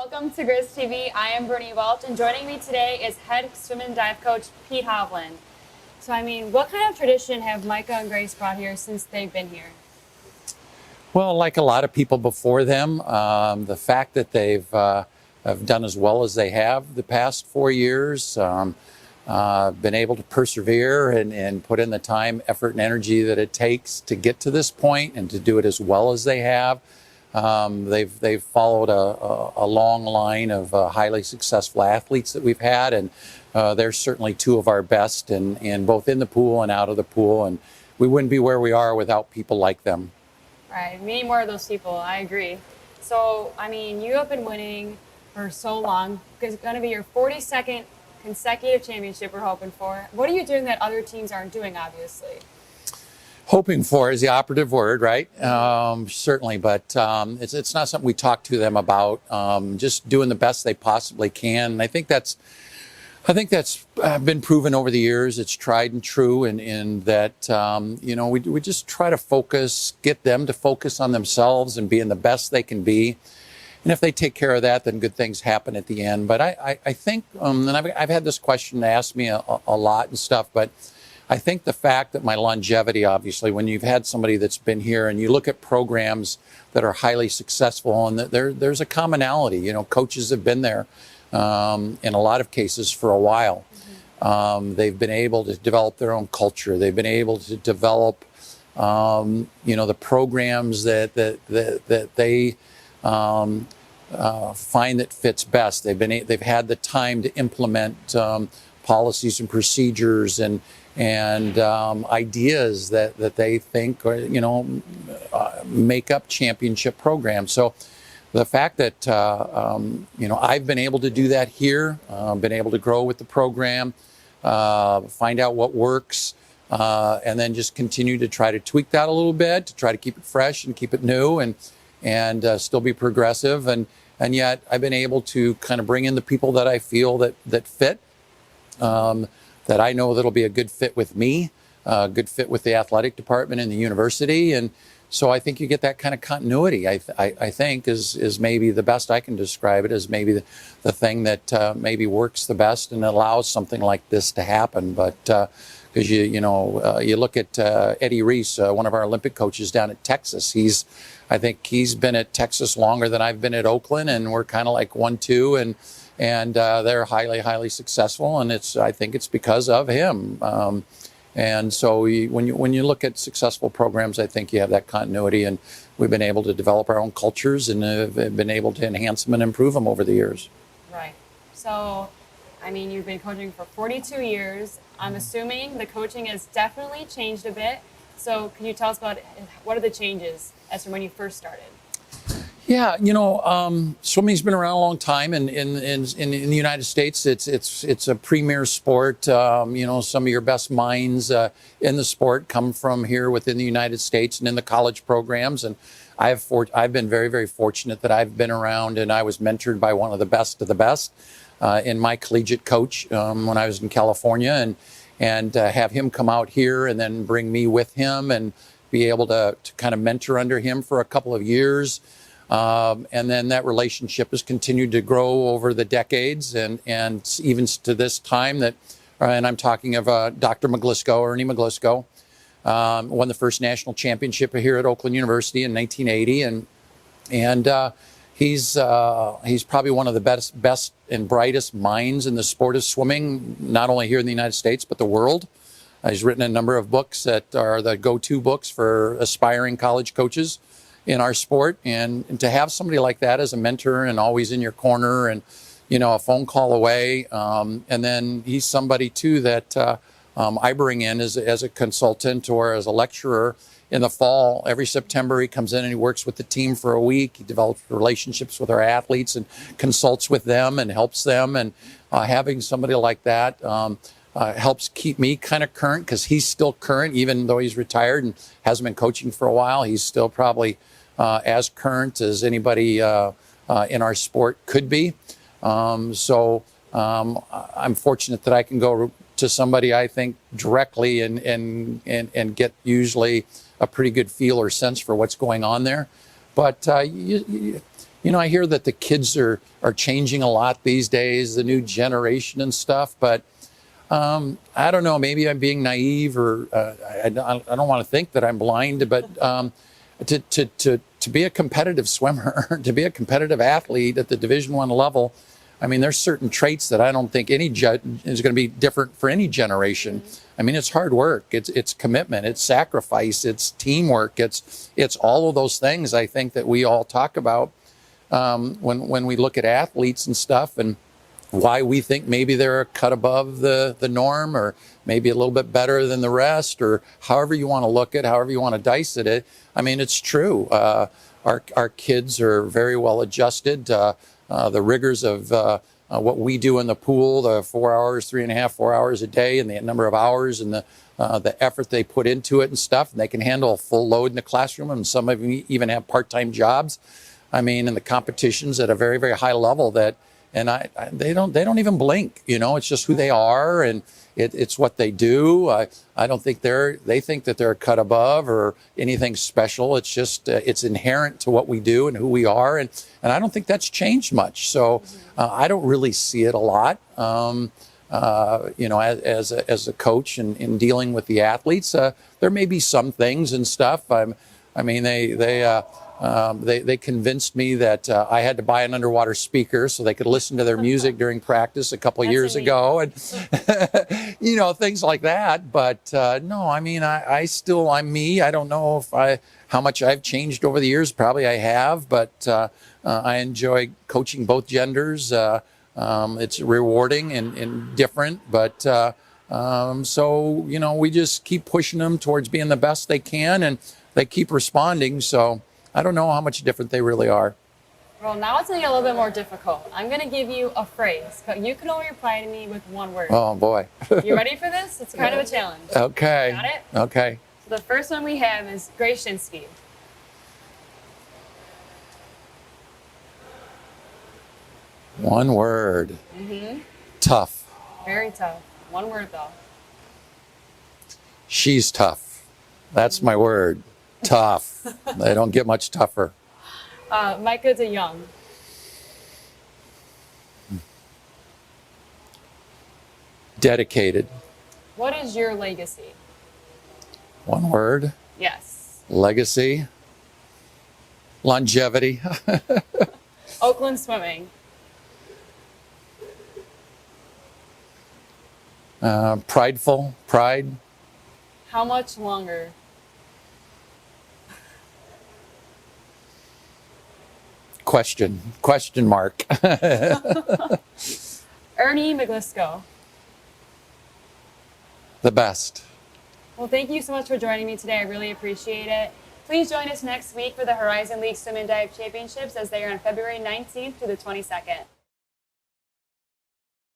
Welcome to Grizz TV. I am Brittany Welch, and joining me today is head swim and dive coach Pete Hovland. So, what kind of tradition have Micah and Grace brought here since they've been here? Well, like a lot of people before them, the fact that they've have done as well as they have the past 4 years, been able to persevere and put in the time, effort, and energy that it takes to get to this point and to do it as well as they have. They've followed a long line of highly successful athletes that we've had, and they're certainly two of our best, and both in the pool and out of the pool. And we wouldn't be where we are without people like them. Right, we need more of those people. I agree. So, you have been winning for so long. It's going to be your 42nd consecutive championship we're hoping for. What are you doing that other teams aren't doing, obviously? Hoping for is the operative word, right? Certainly, but it's not something we talk to them about. Just doing the best they possibly can. And I think that's been proven over the years. It's tried and true, in that we just try to get them to focus on themselves and being the best they can be. And if they take care of that, then good things happen at the end. But I think, and I've had this question asked me a lot and stuff, but I think the fact that my longevity, obviously, when you've had somebody that's been here and you look at programs that are highly successful, and there's a commonality. Coaches have been there in a lot of cases for a while. They've been able to develop their own culture. They've been able to develop, the programs that they find that fits best. They've had the time to implement policies and procedures and ideas that they think make up championship programs. So the fact that I've been able to do that here, been able to grow with the program, find out what works, and then just continue to try to tweak that a little bit to try to keep it fresh and keep it new and still be progressive, and yet I've been able to kind of bring in the people that I feel that fit. That I know that'll be a good fit with me, a good fit with the athletic department and the university. And so I think you get that kind of continuity, I think is maybe the best I can describe it, as maybe the thing that maybe works the best and allows something like this to happen. But because you look at Eddie Reese, one of our Olympic coaches down at Texas, I think he's been at Texas longer than I've been at Oakland, and we're kind of like 1-2, and they're highly successful, and I think it's because of him. And so when you look at successful programs, I think you have that continuity, and we've been able to develop our own cultures and have been able to enhance them and improve them over the years. Right. So, you've been coaching for 42 years. I'm assuming the coaching has definitely changed a bit. So can you tell us about what are the changes as from when you first started? Yeah, swimming's been around a long time, and in the United States, it's a premier sport. Some of your best minds in the sport come from here within the United States and in the college programs. And I've been very fortunate that I've been around, and I was mentored by one of the best in my collegiate coach when I was in California, and have him come out here and then bring me with him and be able to kind of mentor under him for a couple of years. And then that relationship has continued to grow over the decades, and even to this time and I'm talking of Dr. McGlisco, Ernie McGlisco, won the first national championship here at Oakland University in 1980, and he's probably one of the best and brightest minds in the sport of swimming, not only here in the United States but the world. He's written a number of books that are the go-to books for aspiring college coaches in our sport, and to have somebody like that as a mentor and always in your corner, and a phone call away, and then he's somebody too that I bring in as a consultant or as a lecturer in the fall. Every September he comes in and he works with the team for a week. He develops relationships with our athletes and consults with them and helps them, and having somebody like that helps keep me kind of current, because he's still current even though he's retired and hasn't been coaching for a while. He's still probably as current as anybody in our sport could be. So I'm fortunate that I can go to somebody, I think, directly and get usually a pretty good feel or sense for what's going on there. But I hear that the kids are changing a lot these days, the new generation and stuff, but I don't know, maybe I'm being naive, or I don't want to think that I'm blind, but to be a competitive swimmer, to be a competitive athlete at the Division I level, I mean, there's certain traits that I don't think any is going to be different for any generation. I mean, it's hard work, it's commitment, it's sacrifice, it's teamwork, it's all of those things I think that we all talk about when we look at athletes and stuff, and why we think maybe they're a cut above the norm, or maybe a little bit better than the rest, or however you want to look at, however you want to dice it. I mean, it's true. Our kids are very well adjusted. The rigors of what we do in the pool, the 4 hours, 3.5, 4 hours a day, and the number of hours and the effort they put into it and stuff, and they can handle a full load in the classroom, and some of them even have part-time jobs. I mean, and the competition's at a very, very high level they don't even blink, it's just who they are, and it's what they do. I don't think they think that they're a cut above or anything special. It's just, it's inherent to what we do and who we are. And I don't think that's changed much. So I don't really see it a lot, as a coach and in dealing with the athletes. There may be some things and stuff. They convinced me that I had to buy an underwater speaker so they could listen to their music during practice a couple years ago, and things like that. But no, I mean, I'm me. I don't know how much I've changed over the years. Probably I have, but I enjoy coaching both genders. It's rewarding and different, but so we just keep pushing them towards being the best they can, and they keep responding. So I don't know how much different they really are. Well, now it's going to get a little bit more difficult. I'm going to give you a phrase, but you can only reply to me with one word. Oh, boy. You ready for this? It's kind of a challenge. Okay. Got it? Okay. So the first one we have is Grayshinsky. One word. Tough. Very tough. One word, though. She's tough. That's my word. Tough. They don't get much tougher. Micah DeYoung. Dedicated. What is your legacy? One word. Yes. Legacy. Longevity. Oakland Swimming. Prideful. Pride. How much longer? Question mark. Ernie McGlisco. The best. Well, thank you so much for joining me today. I really appreciate it. Please join us next week for the Horizon League Swim and Dive Championships, as they are on February 19th through the 22nd.